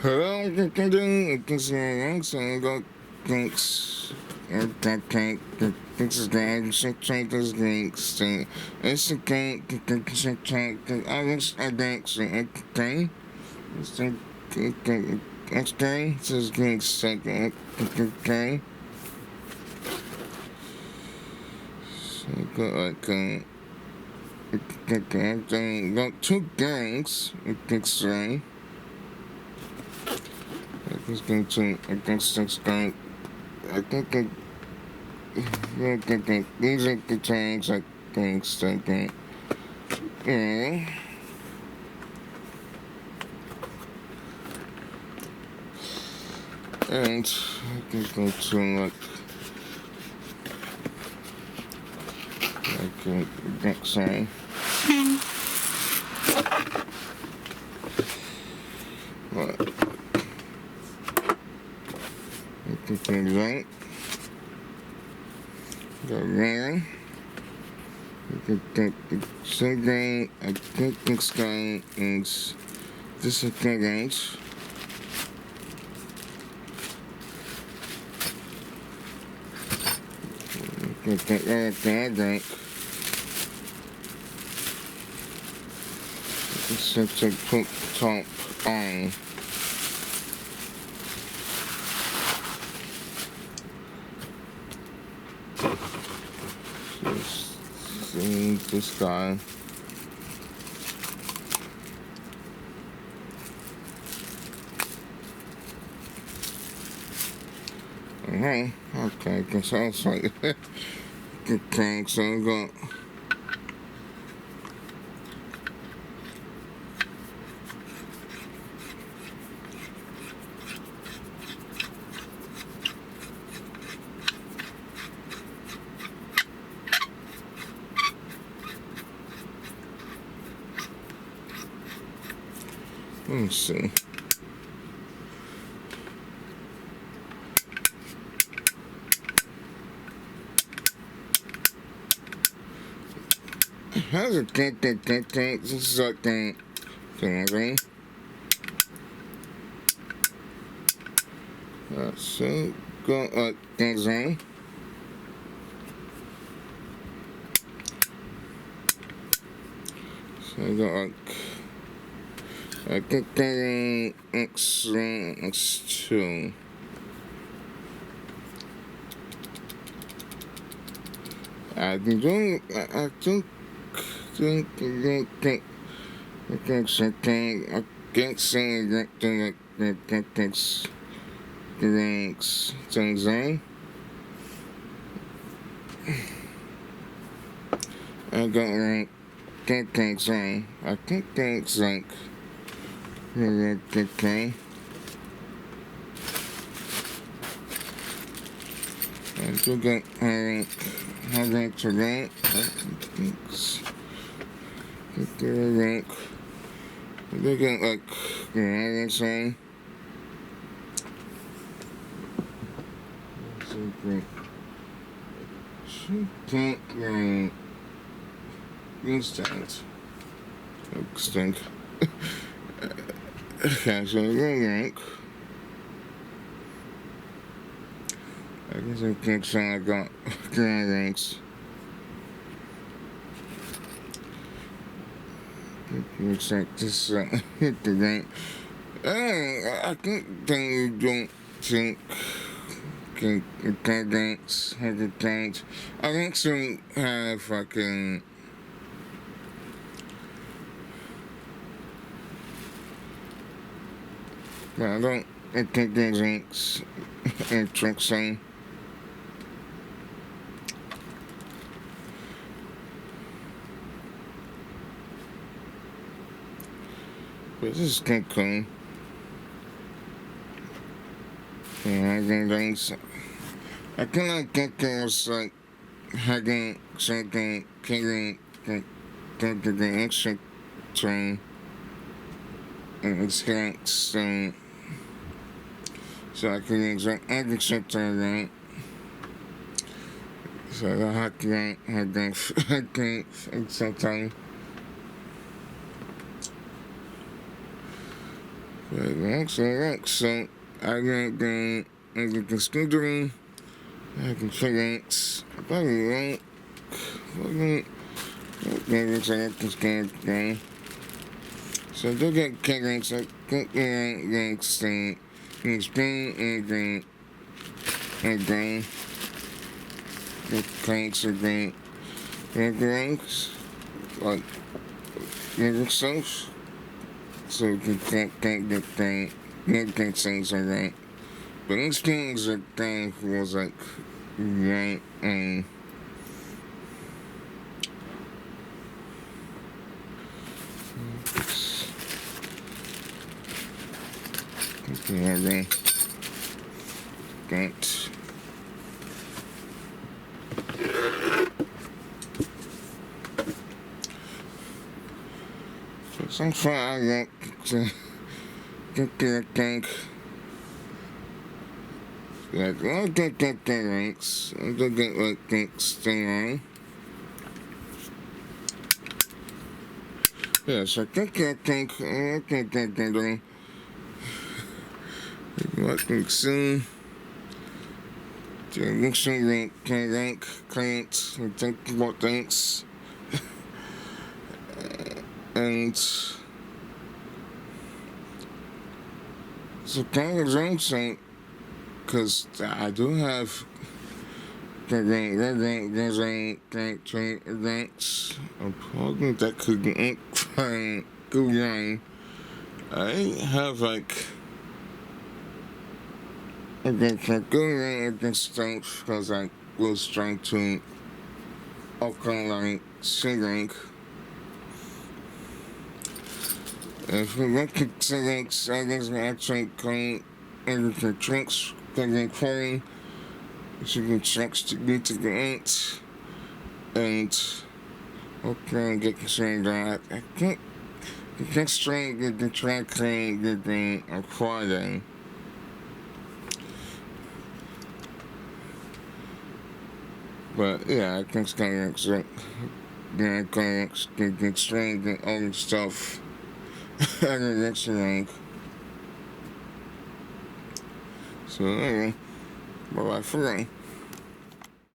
Hello, thanks, thanks. This is the action changes links. It's a game, I was a thanks, okay? It's a okay, this is links, okay? So, got got two gangs, it's right. He's going to, I think these are the tags, I think, so, yeah. And I can go to, next side. What? I think right. Go there. So then I think this guy is this is the range. Right. Set a put top on. See this guy. Okay, I guess I was like, good tank, so I got. Let me see. How's it think? This is like that. Okay. So, go things on. So, I got I think that X1, X2. I think something. I can't say that takes the links things on. I got like that things on. I think that's like okay. I do get having to rank. Get the rank. They get like the say. She can't rank instant. Stink. Okay, so we're going rank. I guess I can't say I got 3 ranks. Looks like this hit the rank. I think that you don't think the ranks have the ranks. I think some have fucking. I think there's ranks and tricks on. But this is kind of cool. Yeah, I think things. I kind of think there's like having something getting the extra train and it's like so I can use extra train. So the hot rank had this I think extra time. So I can considering I can figure so they get carrots like green and green cranks and green greens like stuff so you can't get things like that. But these things are thing was like right and that so far I got to get the tank like I don't get the ranks I don't get like things thing on. Yes, I think working soon. Looking rank clients and think about things. And so kind of something because I do have events. I'm probably that could find good line. I have like against a good line against stuff because I was trying to like singing. If we look at settings, I guess actually going into the tricks, getting calling, so you can check to get to the end, and okay, get concerned that I think the next train get the track train getting on Friday. But yeah, I think it's kind of like, yeah, kind of get train and all this stuff. And the next rank. So anyway, bye bye for now.